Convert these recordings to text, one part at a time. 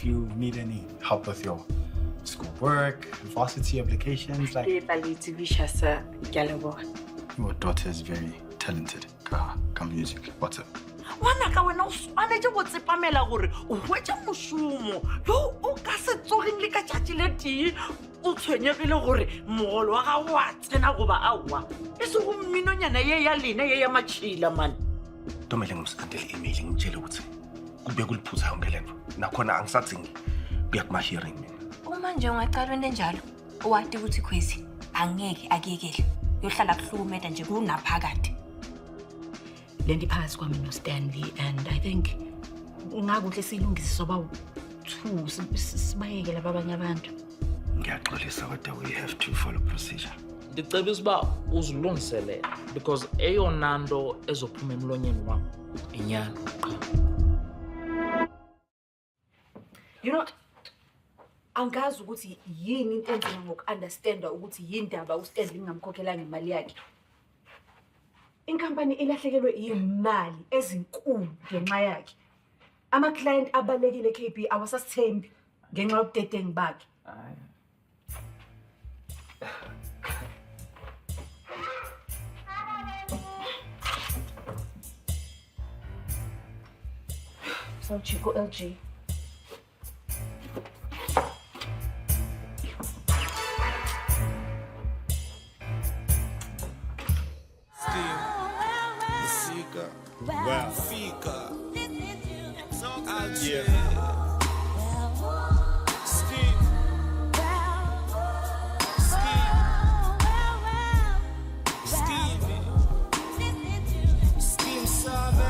if you need any help with your schoolwork, varsity applications, like... Your daughter is very talented. Ka music. What's up? Wana ka wena o swanetse go tsepamela gore o hwetša mošomo yo o ka se tsogeng le ka tšatši le tee o tshwenyegile gore mogolo wa gago wa tsena goba aowa e se go mminonyana ye ya lena ye ya matšhila mane Tomele ngumsandele email ngitshele ukuthi kube kuliphutha yonke lento nakhona angisathingi kuya kuma hearing mina Uma nje ungaqala into enjalo owathi ukuthi Khwezi angeke akekele yohlala kuhlukumeda nje kunaphakade Lendi phakathi kwami noStanley and I think ngakuhle silungise soba 2 sibayeke laba abanye abantu Ngiyaxolisa kodwa we have to follow procedure Ndicebisa uba uzilungiselele because eyona nto ezophuma emlonyeni wam inyani qha You know angazi ukuthi yini into enzima ngoku-understanda ukuthi yindaba uStanley ngingamkhokhelanga imali yakhe Inkampani ilahlekelwe imali ezinkulu ngenxa yakhe. Ama-client abalekile KB awasasithembi ngenxa yobudedengu bakhe. So Chico LG. Wow. Fika. Yeah. Ski. Steam sabe.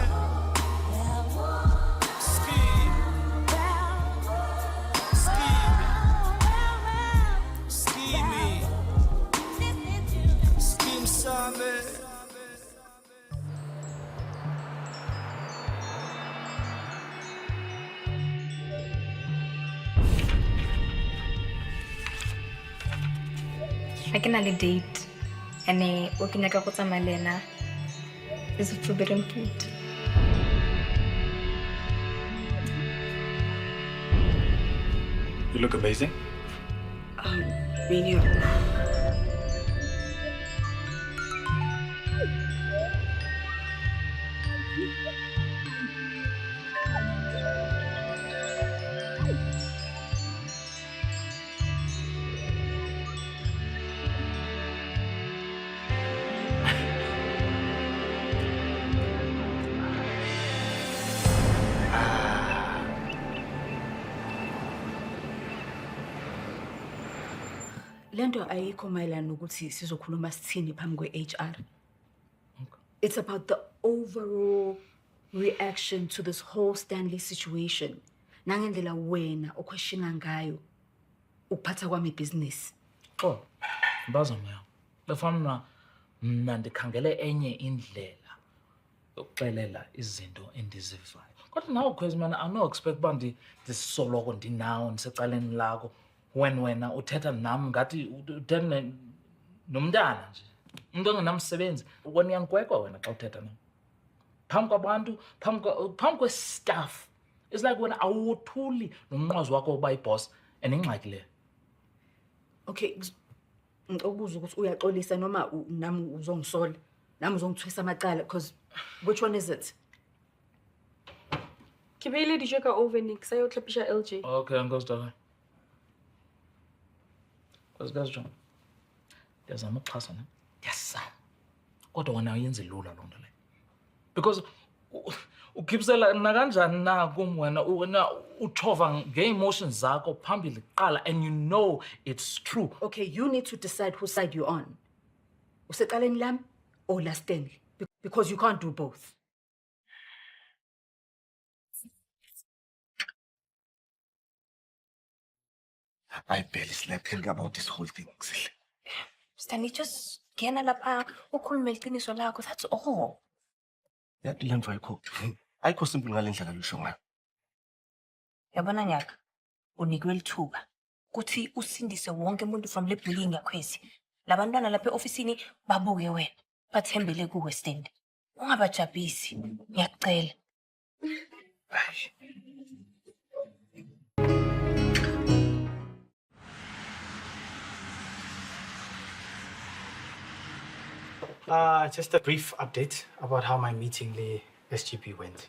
Steam sabe. I can have a date and working like a Malena is a forbidden fruit. You look amazing. Really? Lento ayikho mayelana nokuthi sizokhuluma sithini phambi kwe-HR. It's about the overall reaction to this whole Stanley situation. Nangendlela wena okweshina ngayo ukuphatha kwami business. Oh, mbazana yami. Befana mna ndikhangele enye indlela yokuxelela izinto endizivayo. Kodwa nawe Khwezi mina I expect uba ndisoloko ndinawo ndisecaleni lakho when wena uthetha nami ngathi uthetha nomntana nje. Umuntu ongenamsebenzi wena uyankwekwa wena xa uthetha nami. Phambi kwabantu, phambi kwestaff. It's like wena awuthuli nomnqwazi wakho uba iboss and ingxaki le. Okay, ngikubuza ukuthi uyaxolisa noma nami uzongisola. Nami uzongithwesa amacala because which one is it? Kibele di joka oven kusayotlaphisha LJ. Okay, ngosdaka. Kwazi John. Ndiyazama ukuxhasa ne. Yes. Kodwa wena uyenze lula loo nto le. Because ukipsela na kanjani na kum wena uchova nge-emotions zakho phambili kuqala and you know it's true. Okay, you need to decide whose side you're on. Usecaleni lami or la Stanley because you can't do both. I barely slept thinking about this whole thing. Stanley, just ngena lapha ukhulume iqiniso lakho, that's all. Yadile mva ayikho. Ayikho simple ngale ndlela lusho ngayo. Yabona Nyaka, unikwe lithuba kuthi usindise wonke umuntu from le bullying yakhwezi. Labantwana lapha eofisini babuke wena, bathembele kuwe Stand. Ungabajabisi, ngiyacela. Just a brief update about how my meeting the SGP went.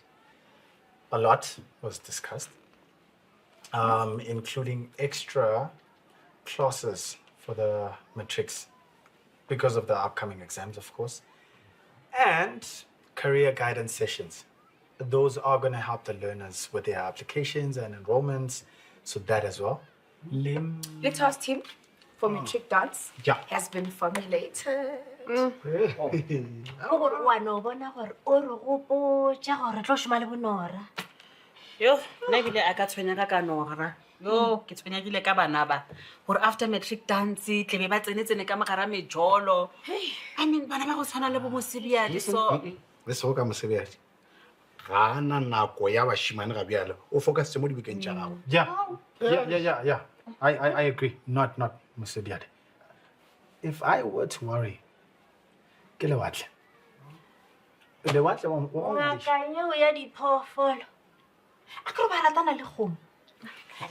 A lot was discussed, including extra classes for the matrics because of the upcoming exams, of course, and career guidance sessions. Those are going to help the learners with their applications and enrollments, so that as well. The task team for matric dance Yeah. has been formulated. wa no bona gore o re gopotsa gore tlo šoma le bonora yo nna ebile a ka tshwenyega ka nora yo ke tshwenyegile ka bana ba gore after matric dance tlebe ba tsene ka mogara mejolo I mean bana ba go tshwana le bo mosebiadi so Le so ka mosebetsi. ga ana nako ya bashimane ga bjalo o focusitse mo dibukeng tša gago Yeah. I agree. Not Mr. Diade. If I were to worry, ke lewatle. Lewatle wa ngaka eo ya diphoofolo a ke re ba ratana le kgomo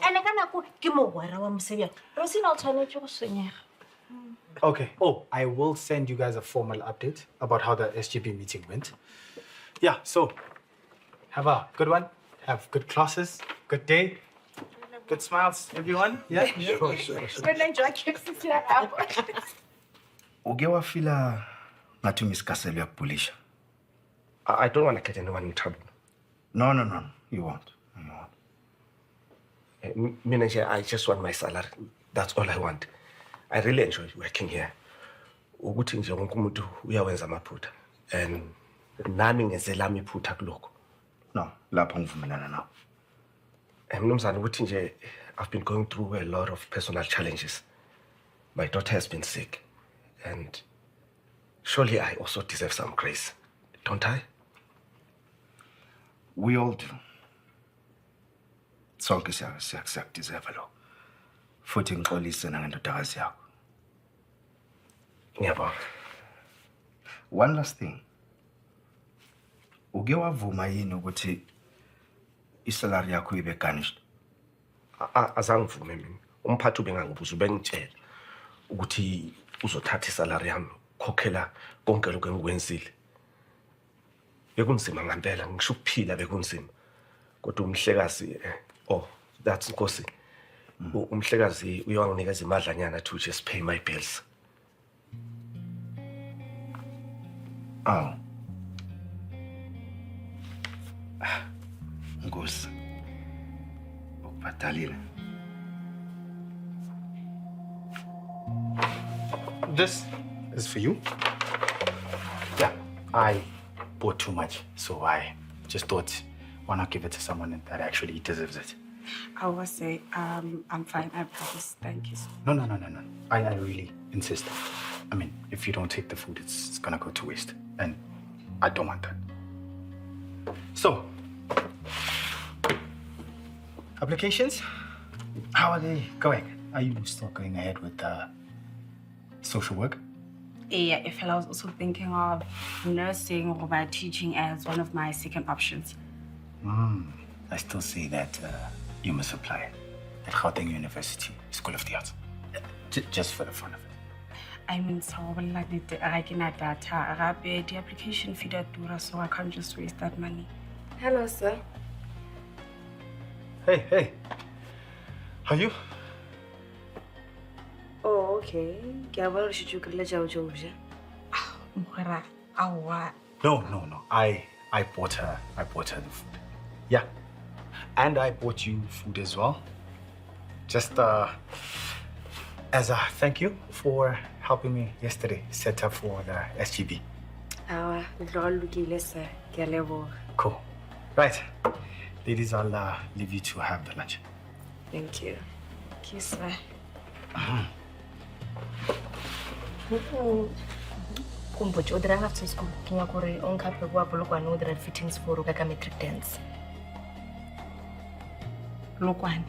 ene ka nako ke mogwera wa mosebjana re sena o tshwanetse go senyega. Okay. Oh, I will send you guys a formal update about how the SGP meeting went. Yeah, so have a good one. Have good classes. Good day. Good smiles, everyone. Yeah? o ke wa fila ngathi umisikaselo yakubulisha. I don't want to get anyone in trouble. No. You won't. Mina nje, I just want my salary. That's all I want. I really enjoy working here. Ukuthi nje wonke umuntu uyawenza amaphutha and nami ngezelami iphutha kuloko. No, lapho ngivumelana nawe. Mnumzane ukuthi nje I've been going through a lot of personal challenges. My daughter has been sick and surely I also deserve some grace. Don't I? We all do. Sonke siyakudeserve lo. Futhi ngixolise nangendodakazi yakho. Ngiyabonga. One last thing. Uke wavuma yini ukuthi isalary yakho ibe garnished? Azangivume mina. Umphathi ubengangibuza ubengitshela ukuthi uzothatha isalary yami khokhela konke lokho engikwenzile. Bekunzima ngempela ngisho ukuphila bekunzima. Kodwa umhlekazi that's Nkosi. Umhlekazi uyanginikeza imadlanyana to just pay my bills. Oh. Nkosi. Ukubhatalile. This is for you. Yeah, I bought too much, so I just thought, why not give it to someone that actually deserves it? I will say, I'm fine, I promise. Thank you. No. I really insist. I mean, if you don't take the food, it's gonna go to waste. And I don't want that. So, applications? How are they going? Are you still going ahead with social work? Yeah, if I was also thinking of nursing or by teaching as one of my second options. I still say that you must apply at Gauteng University School of the Arts. Just for the fun of it. I mean, so I can add data. The application fee that dura, so I can't just waste that money. Hello, sir. Hey. How are you? Oh, okay. Should you get No. I bought her the food. Yeah. And I bought you food as well. Just as a thank you for helping me yesterday set up for the SGB. Cool. Right. Ladies, I'll leave you to have the lunch. Thank you. Thank you, sir. Kumbucho, the after school, Kinyakuri, on Capua, Polokwan, ordered fittings for Rukaka metric dance. Lokwane.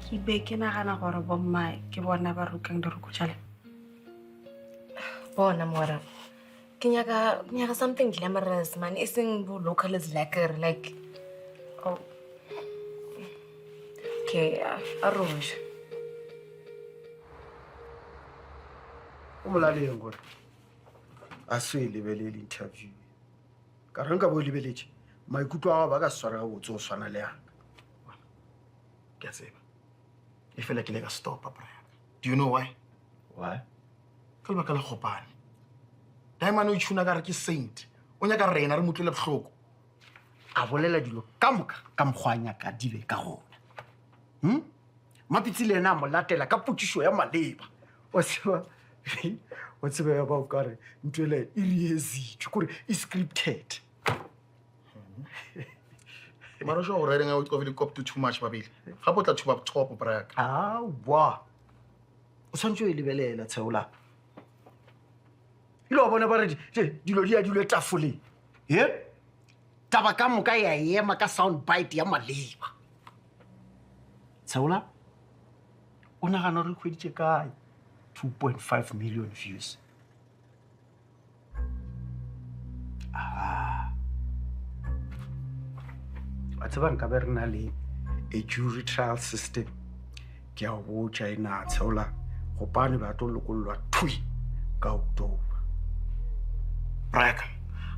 Ke be ke nagana gore bomma ke bona ba rukang dirukutšale. Bona mora. Kinyaka something glamorous, man. Isn't local is lacquer, like. Oh. Okay, Rouge. o molaleng gore a se e lebelele interview ka re nka bo e lebeletse maikutlo a gago ba ka se sware ga botse go swana le yaka Ke a tseba. E fela ke le ka stopa Brian. Do you know why? why Ka lebaka la Kgopane. Diamond o itshuna ka re ke saint. O nyaka rena re motlele bohloko. a bolela dilo ka moka ka mokgwanya ka dibe ka gona mapitsi le ena a mo latela ka potsišo ya maleba o tseba ya bao kare ntwele e reesitswe kore e scripted Mara sho go reng a o tlofile cop too much babile. Ga botla thuba top Brian. awa o tshwanetse o e lebelela tsheola ile wa bona ba re dilo di a dilo tafoleng taba ka moka ya ema ka sound bite ya maleba tsheola o nagana re kgweditše kae 2.5 million views wa tseba nka be re na le a jury trial system ke a go botša ena tsheola Gopane ba tlo lokollwa thui ka October Brian,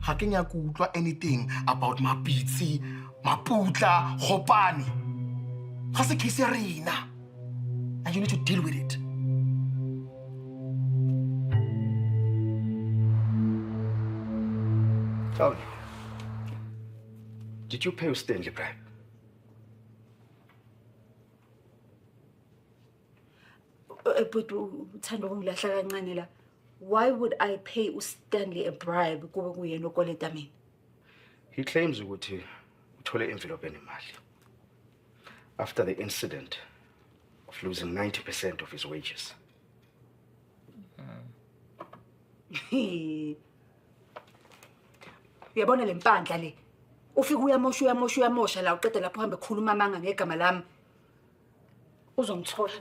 ga ke nya go utlwa anything about Mapitsi, Maputla, Gopane. Ga se case ya rena. And you need to deal with it. Tell me, did you pay Stanley bribe? But uthanda ukungilahla kancane la. Why would I pay uStanley a bribe kube kuyena okoleta mina? He claims ukuthi uthole envelope enemali after the incident of losing 90% of his wages. Uyabona le mpandla le. Ufika uyamosha la uqede lapho uhambe khuluma amanga ngegama lami. Uzongithola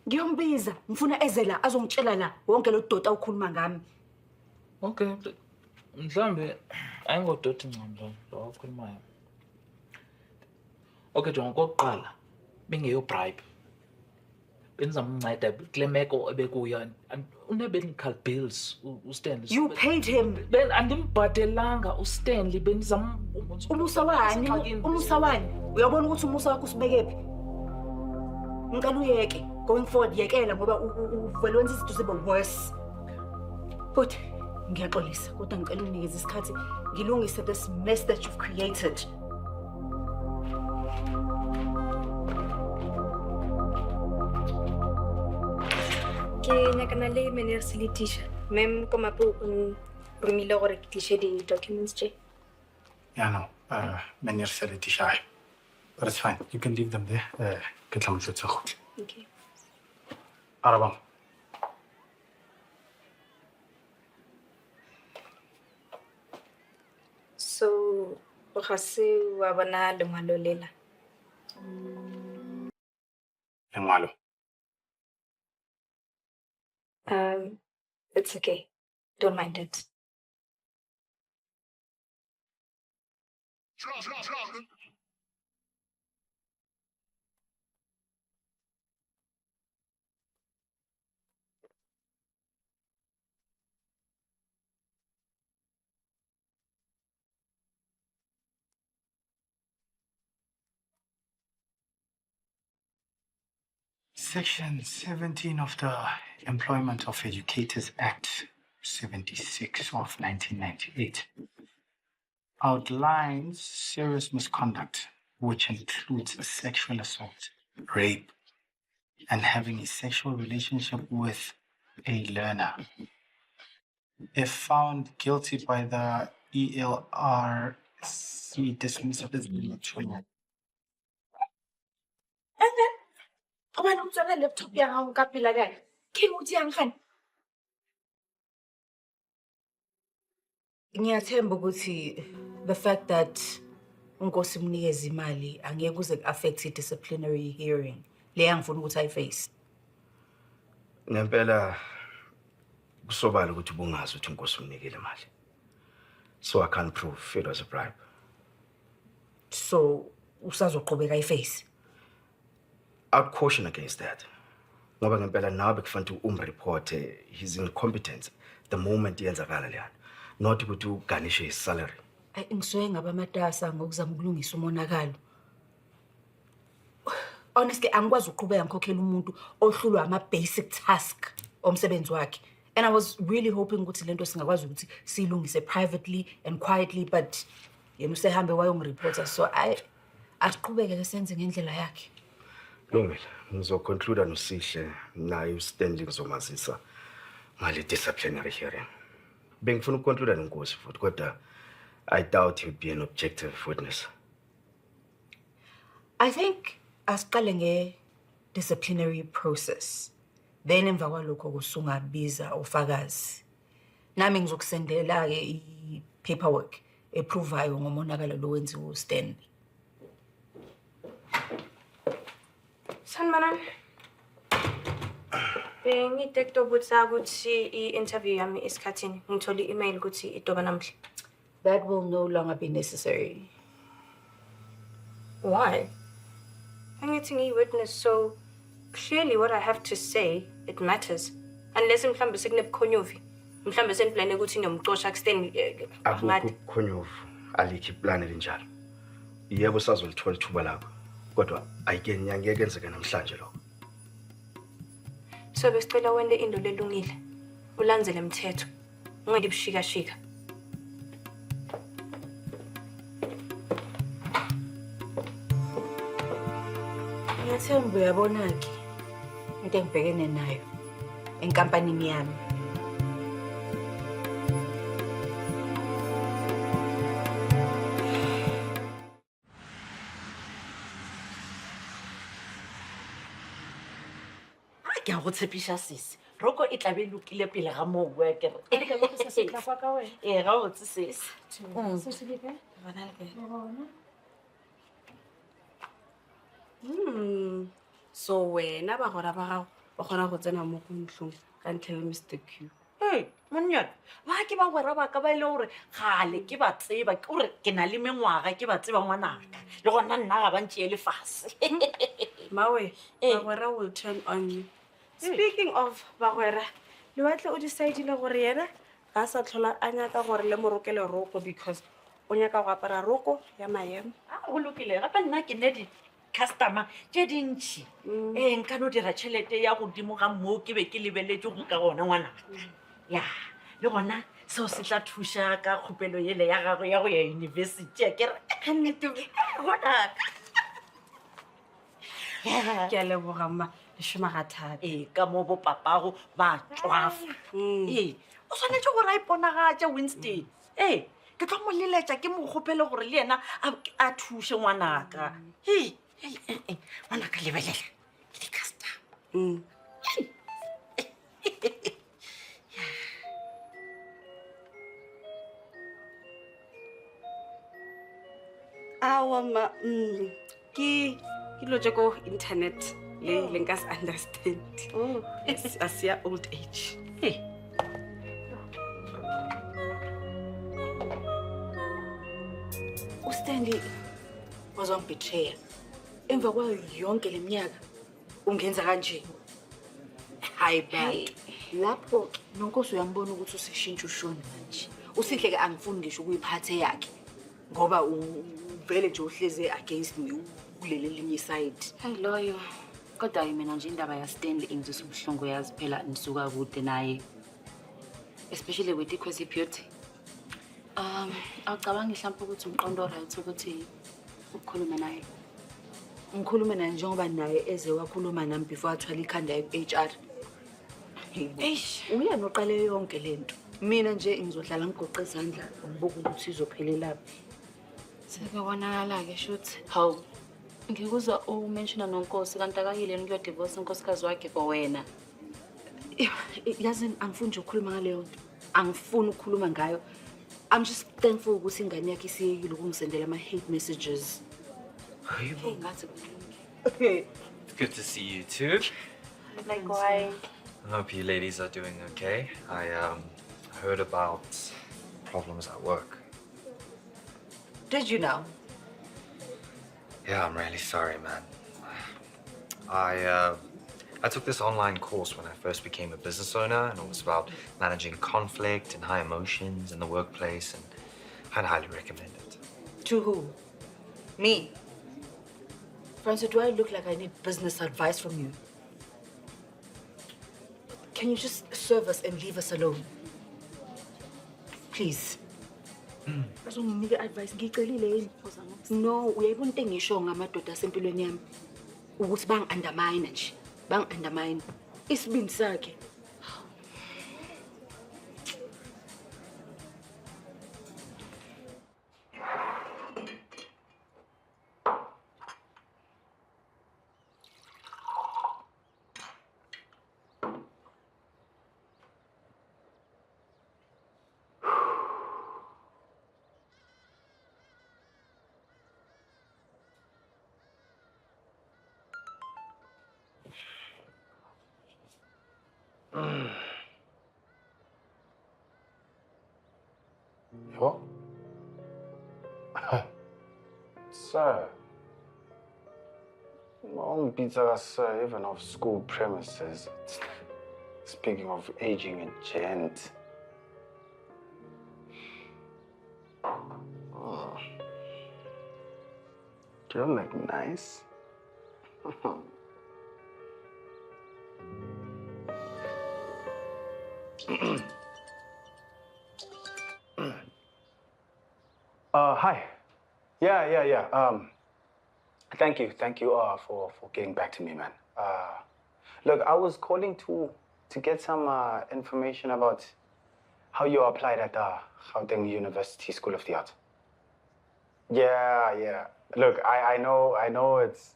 ngiyombiza ngifuna eze la azongitshela la wonke lo dota ukhuluma ngami. Okay, mhlambe ayingodoti ncam lo okhulumayo. Okay, jonga kokuqala bengeyo bribe. Benzamnceda kule meko ebekuyo une-medical bills uStanley. You paid him. Ben andimbhadelanga uStanley Umusa wani? Uyabona ukuthi umusa wakho usibekephi? Ngicela uyeke. Going forward yekela ngoba uvele wenza izinto zibe worse. But ngiyaxolisa kodwa ngicela unikeze isikhathi ngilungise this mess that you've created. Ke nyakana le meners le tisha. Mem koma po o romile gore ke tishe di documents tse. Yeah, no. Many said it is shy. But it's fine. You can leave them there. Get them to Tsogo. Okay. Arabam. So, o ga se wa bona lengwalo lela. Lengwalo. It's okay. Don't mind it. Section 17 of the Employment of Educators Act 76 of 1998 outlines serious misconduct, which includes sexual assault, rape, and having a sexual relationship with a learner. If found guilty by the ELRC, dismissal is voluntary. Abana utswala laptop ya gago ka pela kae? Ke mo diang gane? Ngiyathemba ukuthi the fact that unkosi mnikeza imali angeke kuze affect disciplinary hearing. Le yangifuna ukuthi ayiface. Ngempela kusobala ukuthi ubungazi ukuthi inkosi umnikele imali. So I can't prove it was a bribe. So usazoqhubeka ayiface. I'd caution against that. Ngoba ngempela nawe bekufanele umreporte his incompetence the moment yenzakala leyana. Not ukuthi uganishe his salary. Ngisuke ngaba matasa ngokuzama ukulungisa umonakalo. Honestly, angikwazi ukuqhubeka ngikhokhela umuntu ohlulwa ama-basic task omsebenzi wakhe. And I was really hoping ukuthi lento singakwazi ukuthi siyilungise privately and quietly, but yena usehambe wayongireport, so asiqhubeke ke senze ngendlela yakhe. Lungile, ngizoconclude noSihle naye uStanley ngizomazisa ngale disciplinary hearing. Bengifuna ukuconclude noNkosi futhi kodwa I doubt he would be an objective witness. I think asiqale nge-disciplinary process. Then emva kwalokho kusungabiza ufakazi. Nami ngizokusendela-ke i-paperwork eprovayo ngomonakalo lo wenziwe uStanley. Sanibonani. Bengidekto ukuthi ukuthi i-interview yami isikhathini. Ngithole i-email ukuthi idoba namhla. That will no longer be necessary. Why? Angithi ngiyi-witness, so clearly what I have to say, it matters. Unless mhlambe sekunebukhonyovi. Mhlambe seniplane ukuthi ngiyomxosha kuStanley. Akukho khonyovu, alikho iplan elinjalo. Yebo sazolithola ithuba lakho. Kodwa ayike ngeke enzeke namhlanje lokho. So besicela wende into lelungile. Ulandzele umthetho. Ungalibushika-shika. Ngiyathemba uyabona-ke into engibhekene nayo enkampanini yami. Ke a go tshepisha sese. Roko e tla be lokile pele ga moo wa ke. Ga o tse sese. So wena ba gora ba gago ba kgona go tsena mo go ntlong ka ntlha ya Mr. Q. Hey, monyana, ba ke ba gwera ba ka ba ile gore gale ke ba tseba ke gore ke na le mengwaga ke ba tseba ngwanaka. Le gona nna ga ba ntšee lefase. Mawe, Bagwera will turn on you. Speaking of Bagwera, le batle o decidile gore yena ga sa tlhola a nyaka gore le morokele roko because o nyaka go apara roko ya maemo. Go lokile gape nna ke ne di-customer tše dintšhi. Nka no dira tšhelete ya godimo ga moo ke be ke lebeletse go ka gona ngwanaka. Ya, le gona seo se tla thuša ka kgopelo ele ya gago ya go ya university. Ke re nnete ngwanaka. Ke a leboga mma le šoma ga thata. Ka mo bo papago ba tswafa. O tshwanetse gore a iponagatša Winston. Ke tlo mo leletša ke mo kgopele gore le yena a thuše ngwanaka. Ngwanaka lebelela ke di-custom. Awa ma ke dilo tše ko internet le nka se understand. A se ya old age. uStanley wazongibetray. Emva kwayo yonke leminyaka ungenza kanje. Hayi bantu. Lapho nonkosi uyambona ukuthi usishintsha ushona manje. Usihle ke angifuni ngisho ukuyiphathe yakhe ngoba uvele nje uhleze against me kuleli linye side. Loyo kodwa mina nje indaba ya Stanley ingizisa ubuhlungu yazi phela nisuka kude naye. Especially with because beauty. Awucabangi mhlawumbe ukuthi umqondo right ukuthi ukukhuluma naye. Ngikhulume naye njengoba naye eze wakhuluma nami before athwala ikhanda HR. Uya noqale yonke lento. Mina nje ngizohlala ngigoqe izandla ngibuka ukuthi izophelela phi. Sekubonakala ke shothi. Hawu. Ngikuza umention noNkosi kanti akayile ukuyodivorce unkosikazi wakhe for wena. Yazi angifuni nje ukukhuluma ngale nto. Angifuni ukukhuluma ngayo. I'm just thankful ukuthi ingane yakhe isiyekile ukungisendela ama-hate messages. It's good to see you too. Likewise. I hope you ladies are doing okay. I heard about problems at work. Did you know? Yeah, I'm really sorry, man. I I took this online course when I first became a business owner, and it was about managing conflict and high emotions in the workplace, and I'd highly recommend it. To who? Me? Francis, do I look like I need business advice from you? Can you just serve us and leave us alone? Please. Azonginike advice ngicelile. No, uyayibona into engisho ngamadoda asempilweni yami ukuthi bang-undermine nje. Bang-undermine isibindi sakhe. What? Sir. Mom beats us, sir, even off school premises. Speaking of aging a gent. Oh. Do you look nice? Hi. Yeah. Thank you for getting back to me, man. Look, I was calling to get some information about how you applied at the Gauteng University School of the Arts. Yeah. Look, I know it's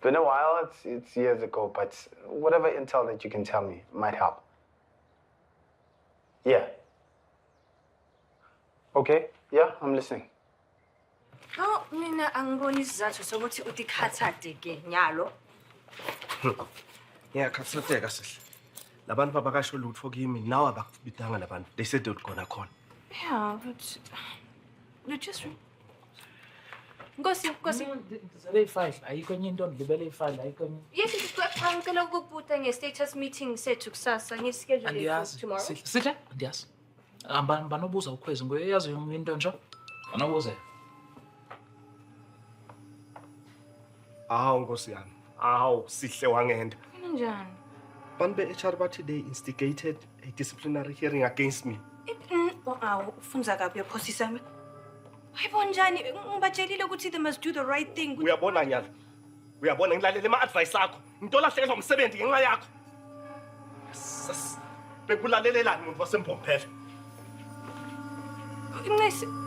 been a while, it's years ago, but whatever intel that you can tell me might help. Yeah. Okay, yeah, I'm listening. Oh, mina angiboni isizathu sokuthi utikhathade ke nyalo. Ngiyakhathazeka sihle. Labantu babakasho lutho kimi nawe abakubidanga labantu. They said they would gonna call. Yeah, but you just Ngosi. Ngizele i-file. Ayikho enye into ndilibele i-file, ayikho enye. Yes, ngicela ukubuta nge-status meeting sethu kusasa ngeschedule Andiyazi. tomorrow. Sihle? Andiyazi. Banobuza ukhwezi ngoyazi into nje. Banobuze. Awu Nkosi yami. Awu sihle wangenda. Njani? Bantu be-HR bathi they instigated a disciplinary hearing against me. Awu, ufunza kabi yophosisa sami. Hayibona njani? Ngibatshelile ukuthi they must do the right thing. Uyabona nyala. Uyabona ngilalela ama-advice akho. Into lahlekelwa umsebenzi ngenxa yakho. Bekulalelelani umuntu wasembophela? Nqisi.